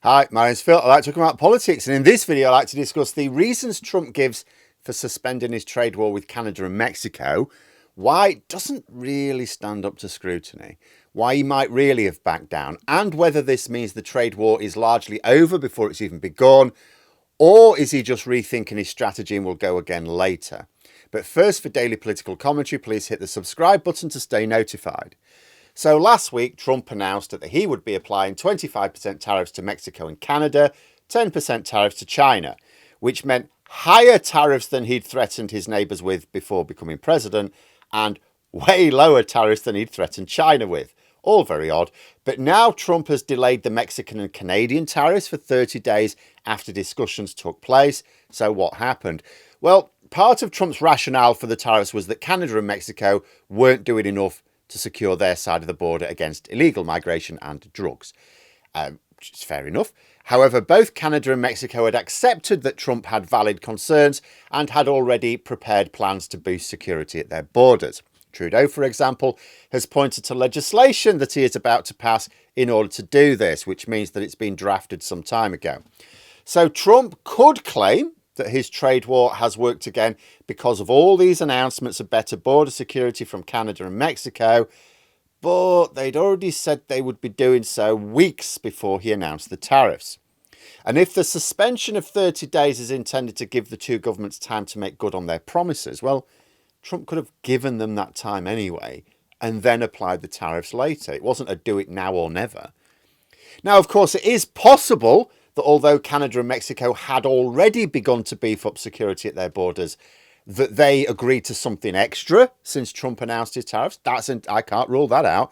Hi, my name's Phil. I like to talk about politics, and in this video, I like to discuss the reasons Trump gives for suspending his trade war with Canada and Mexico, why it doesn't really stand up to scrutiny, why he might really have backed down, and whether this means the trade war is largely over before it's even begun, or is he just rethinking his strategy and will go again later. But first, for daily political commentary, please hit the subscribe button to stay notified. So last week, Trump announced that he would be applying 25% tariffs to Mexico and Canada, 10% tariffs to China, which meant higher tariffs than he'd threatened his neighbours with before becoming president, and way lower tariffs than he'd threatened China with. All very odd. But now Trump has delayed the Mexican and Canadian tariffs for 30 days after discussions took place. So what happened? Well, part of Trump's rationale for the tariffs was that Canada and Mexico weren't doing enough to secure their side of the border against illegal migration and drugs, which is fair enough. However, both Canada and Mexico had accepted that Trump had valid concerns and had already prepared plans to boost security at their borders. Trudeau, for example, has pointed to legislation that he is about to pass in order to do this, which means that it's been drafted some time ago. So Trump could claim that his trade war has worked again because of all these announcements of better border security from Canada and Mexico, but they'd already said they would be doing so weeks before he announced the tariffs. And if the suspension of 30 days is intended to give the two governments time to make good on their promises, well, Trump could have given them that time anyway and then applied the tariffs later. It wasn't a do it now or never. Now, of course, it is possible that although Canada and Mexico had already begun to beef up security at their borders, that they agreed to something extra since Trump announced his tariffs. I can't rule that out.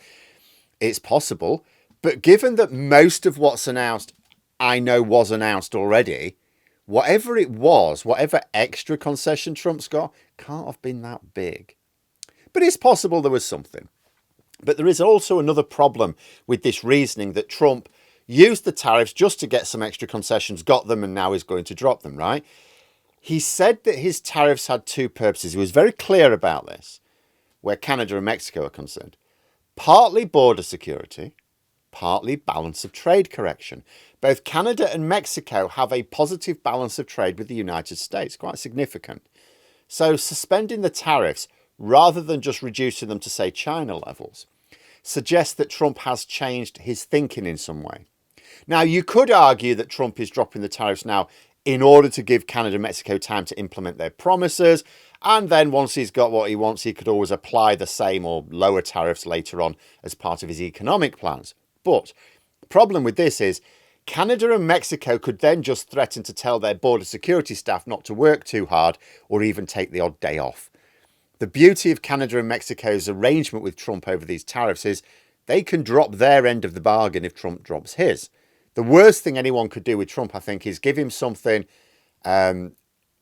It's possible. But given that most of what's announced, I know was announced already, whatever it was, whatever extra concession Trump's got, can't have been that big. But it's possible there was something. But there is also another problem with this reasoning that Trump used the tariffs just to get some extra concessions, got them, and now is going to drop them, right? He said that his tariffs had two purposes. He was very clear about this, where Canada and Mexico are concerned. Partly border security, partly balance of trade correction. Both Canada and Mexico have a positive balance of trade with the United States, quite significant. So suspending the tariffs, rather than just reducing them to, say, China levels, suggests that Trump has changed his thinking in some way. Now, you could argue that Trump is dropping the tariffs now in order to give Canada and Mexico time to implement their promises. And then once he's got what he wants, he could always apply the same or lower tariffs later on as part of his economic plans. But the problem with this is Canada and Mexico could then just threaten to tell their border security staff not to work too hard or even take the odd day off. The beauty of Canada and Mexico's arrangement with Trump over these tariffs is they can drop their end of the bargain if Trump drops his. The worst thing anyone could do with Trump, I think, is give him something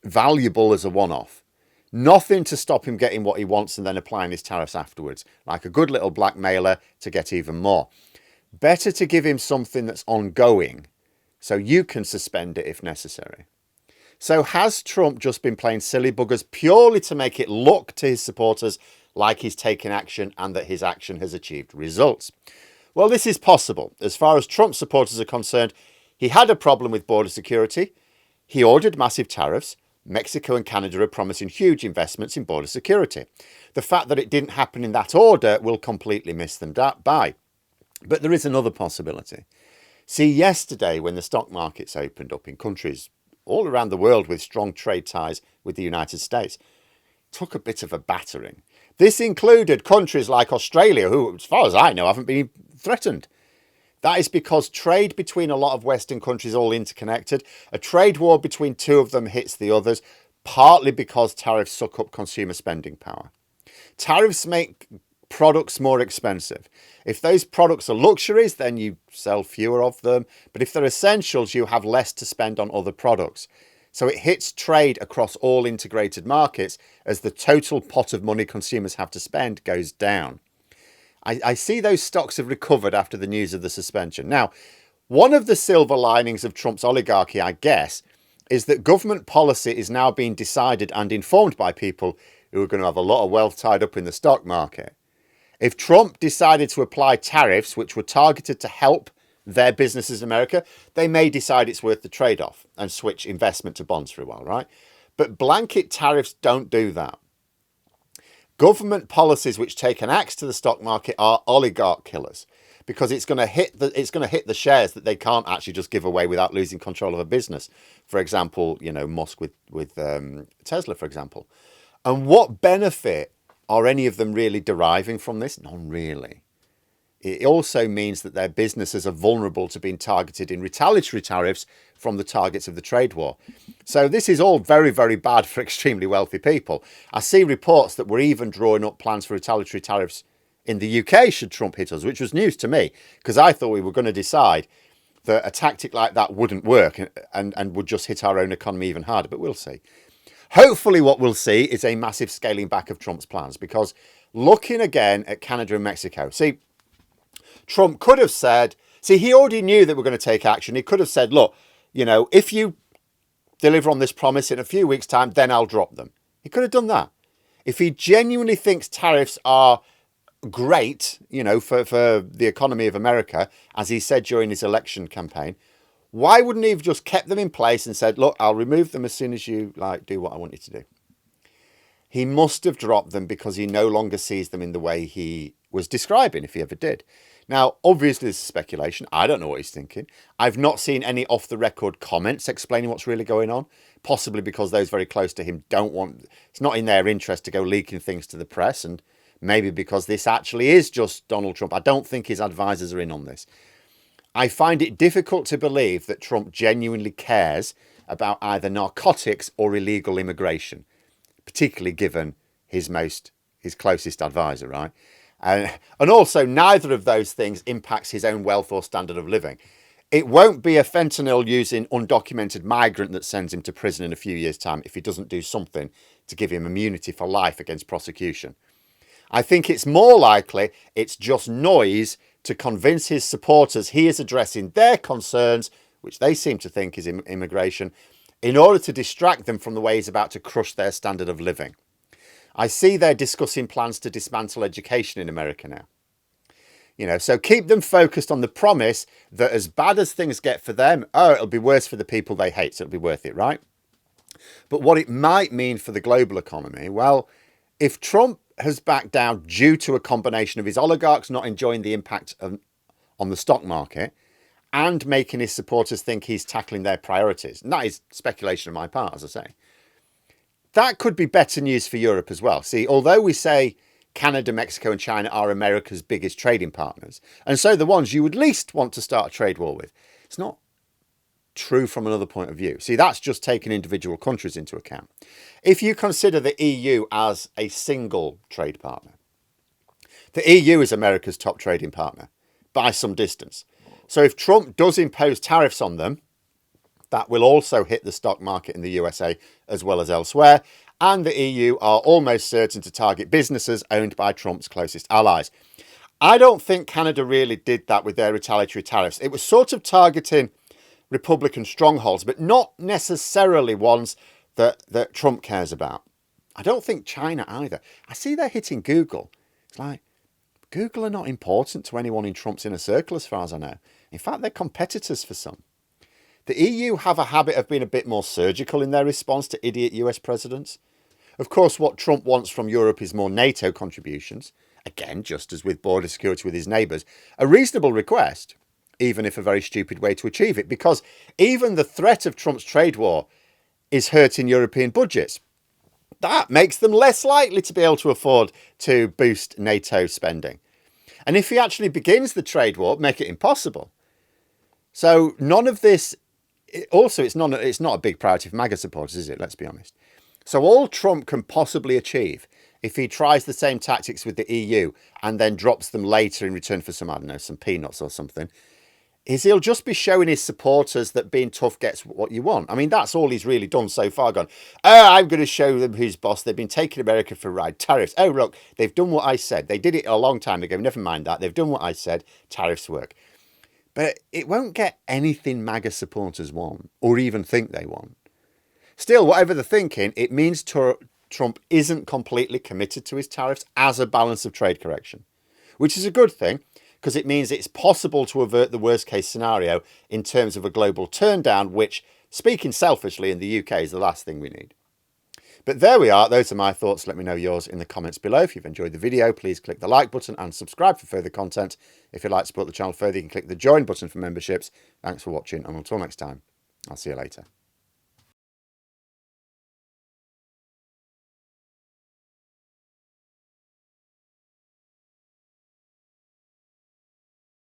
valuable as a one-off. Nothing to stop him getting what he wants and then applying his tariffs afterwards, like a good little blackmailer to get even more. Better to give him something that's ongoing so you can suspend it if necessary. So has Trump just been playing silly buggers purely to make it look to his supporters like he's taken action and that his action has achieved results? Well, this is possible. As far as Trump supporters are concerned, he had a problem with border security. He ordered massive tariffs. Mexico and Canada are promising huge investments in border security. The fact that it didn't happen in that order will completely miss them by. But there is another possibility. See, yesterday when the stock markets opened up in countries all around the world with strong trade ties with the United States, took a bit of a battering. This included countries like Australia, who, as far as I know, haven't been threatened. That is because trade between a lot of Western countries is all interconnected. A trade war between two of them hits the others, partly because tariffs suck up consumer spending power. Tariffs make products more expensive. If those products are luxuries, then you sell fewer of them. But if they're essentials, you have less to spend on other products. So it hits trade across all integrated markets as the total pot of money consumers have to spend goes down. I see those stocks have recovered after the news of the suspension. Now, one of the silver linings of Trump's oligarchy, I guess, is that government policy is now being decided and informed by people who are going to have a lot of wealth tied up in the stock market. If Trump decided to apply tariffs which were targeted to help their businesses in America, they may decide it's worth the trade-off and switch investment to bonds for a while, right? But blanket tariffs don't do that. Government policies which take an axe to the stock market are oligarch killers, because it's going to hit the shares that they can't actually just give away without losing control of a business. For example, Musk with Tesla, for example. And what benefit are any of them really deriving from this? None really. It also means that their businesses are vulnerable to being targeted in retaliatory tariffs from the targets of the trade war. So this is all very, very bad for extremely wealthy people. I see reports that we're even drawing up plans for retaliatory tariffs in the UK should Trump hit us, which was news to me, because I thought we were going to decide that a tactic like that wouldn't work and would just hit our own economy even harder. But we'll see. Hopefully what we'll see is a massive scaling back of Trump's plans, because looking again at Canada and Mexico, see, Trump could have said, he already knew that we're going to take action. He could have said, look, if you deliver on this promise in a few weeks' time, then I'll drop them. He could have done that. If he genuinely thinks tariffs are great, for the economy of America, as he said during his election campaign, why wouldn't he have just kept them in place and said, look, I'll remove them as soon as you do what I want you to do? He must have dropped them because he no longer sees them in the way he was describing, if he ever did. Now, obviously, this is speculation. I don't know what he's thinking. I've not seen any off-the-record comments explaining what's really going on, possibly because those very close to him it's not in their interest to go leaking things to the press, and maybe because this actually is just Donald Trump. I don't think his advisors are in on this. I find it difficult to believe that Trump genuinely cares about either narcotics or illegal immigration, particularly given his closest advisor, right? And also, neither of those things impacts his own wealth or standard of living. It won't be a fentanyl-using undocumented migrant that sends him to prison in a few years' time if he doesn't do something to give him immunity for life against prosecution. I think it's more likely it's just noise to convince his supporters he is addressing their concerns, which they seem to think is immigration, in order to distract them from the way he's about to crush their standard of living. I see they're discussing plans to dismantle education in America now. So keep them focused on the promise that as bad as things get for them, it'll be worse for the people they hate, so it'll be worth it, right? But what it might mean for the global economy, well, if Trump has backed down due to a combination of his oligarchs not enjoying the impact on the stock market and making his supporters think he's tackling their priorities, and that is speculation on my part, as I say, that could be better news for Europe as well. See, although we say Canada, Mexico and China are America's biggest trading partners, and so the ones you would least want to start a trade war with, it's not true from another point of view. See, that's just taking individual countries into account. If you consider the EU as a single trade partner, the EU is America's top trading partner by some distance. So if Trump does impose tariffs on them, that will also hit the stock market in the USA as well as elsewhere. And the EU are almost certain to target businesses owned by Trump's closest allies. I don't think Canada really did that with their retaliatory tariffs. It was sort of targeting Republican strongholds, but not necessarily ones that Trump cares about. I don't think China either. I see they're hitting Google. It's like, Google are not important to anyone in Trump's inner circle as far as I know. In fact, they're competitors for some. The EU have a habit of being a bit more surgical in their response to idiot US presidents. Of course, what Trump wants from Europe is more NATO contributions. Again, just as with border security with his neighbours, a reasonable request, even if a very stupid way to achieve it, because even the threat of Trump's trade war is hurting European budgets. That makes them less likely to be able to afford to boost NATO spending. And if he actually begins the trade war, make it impossible. So none of this, also it's not a big priority for MAGA supporters, is it? Let's be honest. So all Trump can possibly achieve, if he tries the same tactics with the EU and then drops them later in return for some, I don't know, some peanuts or something, is he'll just be showing his supporters that being tough gets what you want. I mean, that's all he's really done so far. Gone, I'm going to show them who's boss. They've been taking America for a ride. Tariffs. Oh, look, they've done what I said. They did it a long time ago. Never mind that. They've done what I said. Tariffs work. But it won't get anything MAGA supporters want or even think they want. Still, whatever they're thinking, it means Trump isn't completely committed to his tariffs as a balance of trade correction, which is a good thing, because it means it's possible to avert the worst case scenario in terms of a global turndown, which, speaking selfishly, in the UK is the last thing we need. But there we are. Those are my thoughts. Let me know yours in the comments below. If you've enjoyed the video, please click the like button and subscribe for further content. If you'd like to support the channel further, you can click the join button for memberships. Thanks for watching, and until next time, I'll see you later.